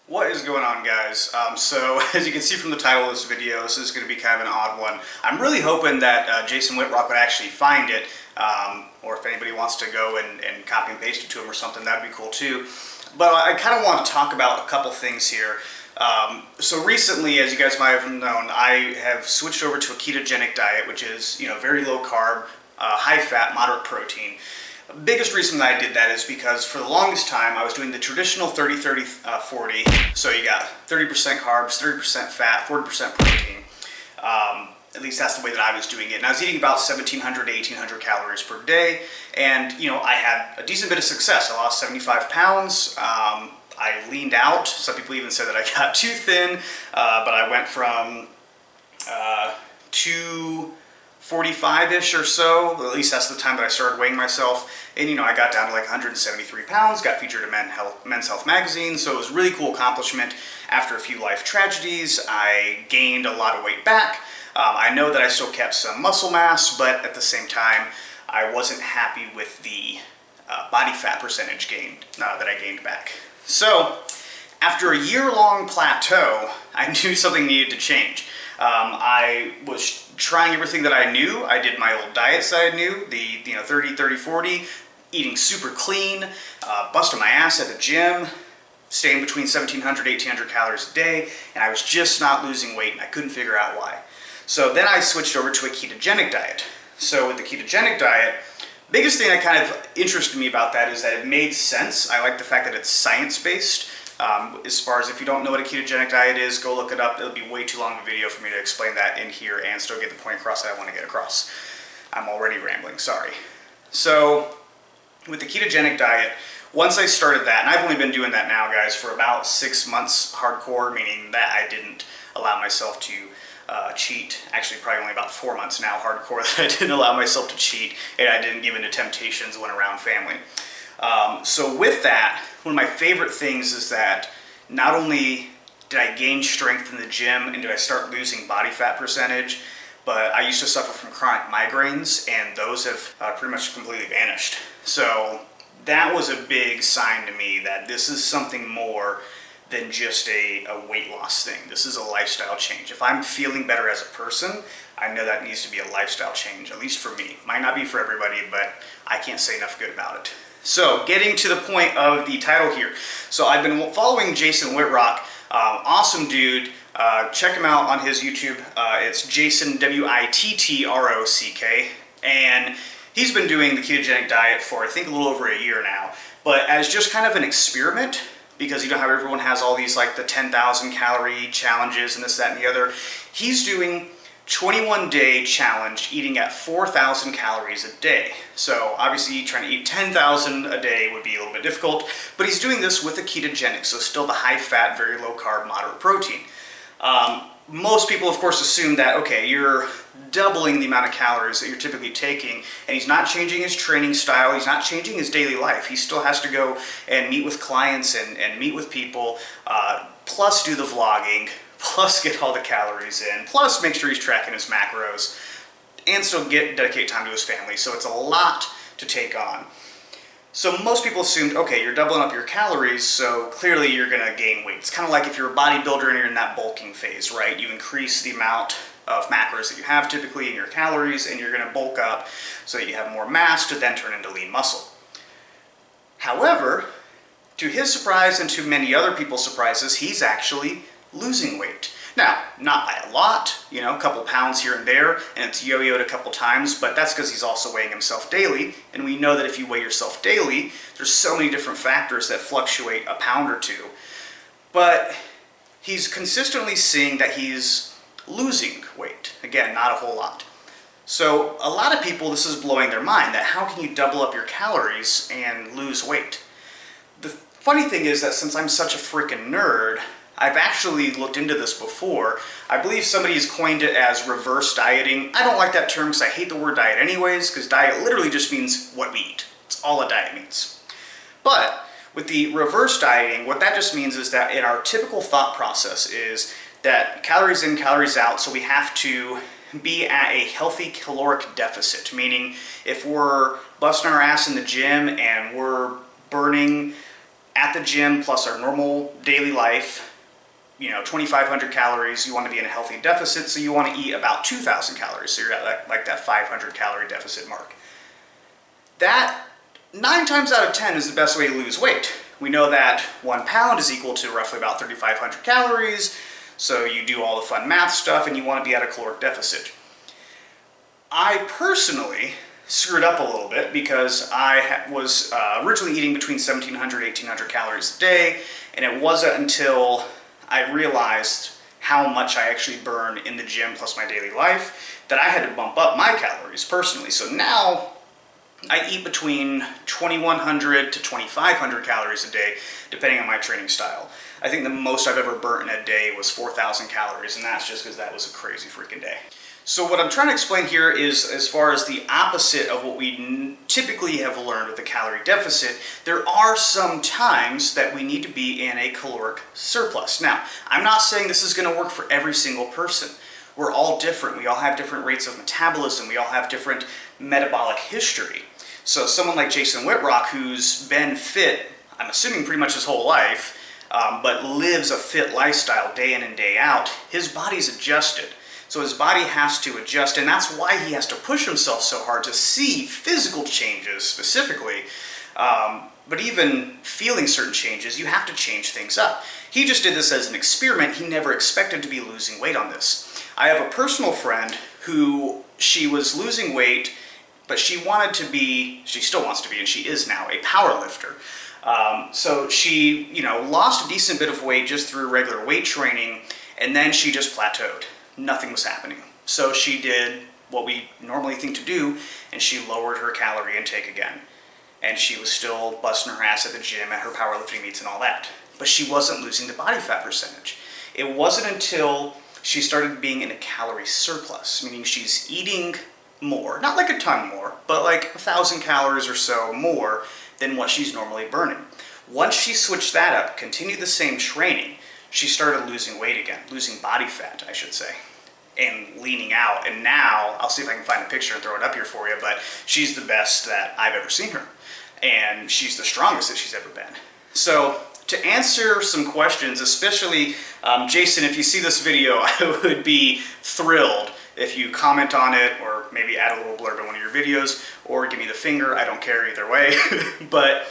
What is going on, guys? So as you can see from the title of this video, this is going to be kind of an odd one. I'm really hoping that Jason Wittrock would actually find it, or if anybody wants to go and copy and paste it to him or something, that'd be cool too. But I kind of want to talk about a couple things here. So recently, as you guys might have known, I have switched over to a ketogenic diet, which is, very low carb, high fat, moderate protein. The biggest reason that I did that is because for the longest time I was doing the traditional 30-30-40. So you got 30% carbs, 30% fat, 40% protein. At least that's the way that I was doing it. And I was eating about 1,700 to 1,800 calories per day. And, I had a decent bit of success. I lost 75 pounds. I leaned out. Some people even said that I got too thin. But I went from 245-ish or so, at least that's the time that I started weighing myself, and I got down to like 173 pounds, got featured in Men's Health magazine, so it was a really cool accomplishment. After a few life tragedies, I gained a lot of weight back. I know that I still kept some muscle mass, but at the same time, I wasn't happy with the body fat percentage gained that I gained back. So, after a year-long plateau, I knew something needed to change. I was trying everything that I knew. I did my old diets that I knew, the 30-30-40, eating super clean, busting my ass at the gym, staying between 1,700 to 1,800 calories a day, and I was just not losing weight, and I couldn't figure out why. So then I switched over to a ketogenic diet. So with the ketogenic diet, biggest thing that kind of interested me about that is that it made sense. I like the fact that it's science-based. As far as if you don't know what a ketogenic diet is, go look it up. It'll be way too long of a video for me to explain that in here and still get the point across that I want to get across. I'm already rambling, sorry. So, with the ketogenic diet, once I started that, and I've only been doing that now, guys, for about 6 months hardcore, meaning that I didn't allow myself to cheat. Actually, probably only about 4 months now hardcore that I didn't allow myself to cheat, and I didn't give in to temptations when around family. So with that, one of my favorite things is that not only did I gain strength in the gym and did I start losing body fat percentage, but I used to suffer from chronic migraines, and those have pretty much completely vanished. So that was a big sign to me that this is something more than just a weight loss thing. This is a lifestyle change. If I'm feeling better as a person, I know that needs to be a lifestyle change, at least for me. Might not be for everybody, but I can't say enough good about it. So, getting to the point of the title here. So, I've been following Jason Wittrock, awesome dude. Check him out on his YouTube. It's Jason, Wittrock, and he's been doing the ketogenic diet for, I think, a little over a year now. But as just kind of an experiment, because you know how everyone has all these, like the 10,000 calorie challenges and this, that, and the other, he's doing 21-day challenge eating at 4,000 calories a day. So obviously trying to eat 10,000 a day would be a little bit difficult, but he's doing this with a ketogenic, so still the high fat, very low carb, moderate protein. Most people of course assume that, okay, you're doubling the amount of calories that you're typically taking, and he's not changing his training style, he's not changing his daily life. He still has to go and meet with clients and meet with people, plus do the vlogging, plus get all the calories in, plus make sure he's tracking his macros, and still dedicate time to his family. So it's a lot to take on. So most people assumed, okay, you're doubling up your calories, so clearly you're going to gain weight. It's kind of like if you're a bodybuilder and you're in that bulking phase, right? You increase the amount of macros that you have typically in your calories, and you're going to bulk up so that you have more mass to then turn into lean muscle. However, to his surprise and to many other people's surprises, he's actually losing weight. Now, not by a lot, a couple pounds here and there, and it's yo-yoed a couple times, but that's because he's also weighing himself daily, and we know that if you weigh yourself daily, there's so many different factors that fluctuate a pound or two. But he's consistently seeing that he's losing weight. Again, not a whole lot. So a lot of people, this is blowing their mind, that how can you double up your calories and lose weight? The funny thing is that since I'm such a freaking nerd, I've actually looked into this before. I believe somebody's coined it as reverse dieting. I don't like that term because I hate the word diet anyways, because diet literally just means what we eat. It's all a diet means. But with the reverse dieting, what that just means is that in our typical thought process is that calories in, calories out, so we have to be at a healthy caloric deficit, meaning if we're busting our ass in the gym and we're burning at the gym plus our normal daily life, 2,500 calories. You want to be in a healthy deficit, so you want to eat about 2,000 calories. So you're at like that 500 calorie deficit mark. That 9 times out of 10 is the best way to lose weight. We know that 1 pound is equal to roughly about 3,500 calories. So you do all the fun math stuff and you want to be at a caloric deficit. I personally screwed up a little bit because I was originally eating between 1,700 and 1,800 calories a day, and it wasn't until I realized how much I actually burn in the gym plus my daily life that I had to bump up my calories personally. So now I eat between 2,100 to 2,500 calories a day, depending on my training style. I think the most I've ever burnt in a day was 4,000 calories, and that's just because that was a crazy freaking day. So what I'm trying to explain here is, as far as the opposite of what we typically have learned with the calorie deficit, there are some times that we need to be in a caloric surplus. Now, I'm not saying this is going to work for every single person. We're all different. We all have different rates of metabolism. We all have different metabolic history. So someone like Jason Wittrock, who's been fit, I'm assuming pretty much his whole life, but lives a fit lifestyle day in and day out, his body's adjusted. So his body has to adjust, and that's why he has to push himself so hard to see physical changes specifically. But even feeling certain changes, you have to change things up. He just did this as an experiment. He never expected to be losing weight on this. I have a personal friend who, she was losing weight, but she wanted to be, she still wants to be, and she is now, a power lifter. So she, lost a decent bit of weight just through regular weight training, and then she just plateaued. Nothing was happening. So she did what we normally think to do, and she lowered her calorie intake again. And she was still busting her ass at the gym, at her powerlifting meets and all that. But she wasn't losing the body fat percentage. It wasn't until she started being in a calorie surplus, meaning she's eating more, not like a ton more, but like 1,000 calories or so more than what she's normally burning. Once she switched that up, continued the same training, she started losing weight again, losing body fat, I should say, and leaning out. And now, I'll see if I can find a picture and throw it up here for you, but she's the best that I've ever seen her. And she's the strongest that she's ever been. So, to answer some questions, especially, Jason, if you see this video, I would be thrilled if you comment on it, or maybe add a little blurb in one of your videos, or give me the finger. I don't care either way. But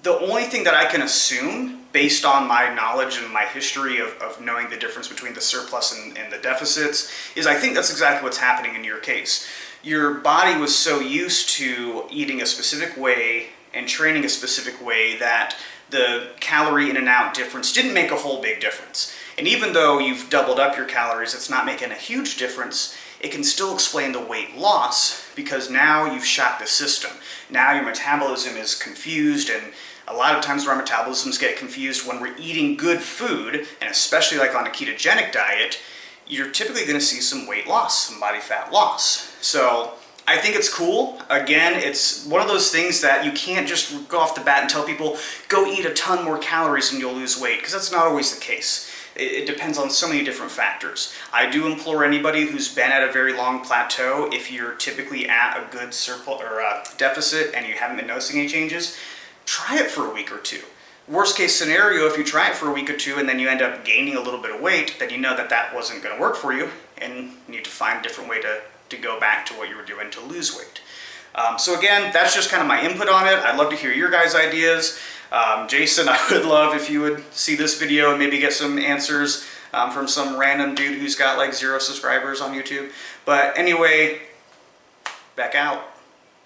the only thing that I can assume, based on my knowledge and my history of knowing the difference between the surplus and the deficits, is I think that's exactly what's happening in your case. Your body was so used to eating a specific way and training a specific way that the calorie in and out difference didn't make a whole big difference. And even though you've doubled up your calories, it's not making a huge difference. It can still explain the weight loss because now you've shocked the system. Now your metabolism is confused, and a lot of times our metabolisms get confused when we're eating good food, and especially like on a ketogenic diet, you're typically going to see some weight loss, some body fat loss. So I think it's cool. Again, it's one of those things that you can't just go off the bat and tell people, go eat a ton more calories and you'll lose weight, because that's not always the case. It depends on so many different factors. I do implore anybody who's been at a very long plateau, if you're typically at a good surplus or a deficit and you haven't been noticing any changes, try it for a week or two. Worst case scenario, if you try it for a week or two and then you end up gaining a little bit of weight, then you know that that wasn't going to work for you, and you need to find a different way to go back to what you were doing to lose weight. So again, that's just kind of my input on it. I'd love to hear your guys' ideas. Jason, I would love if you would see this video and maybe get some answers from some random dude who's got like 0 subscribers on YouTube. But anyway, back out.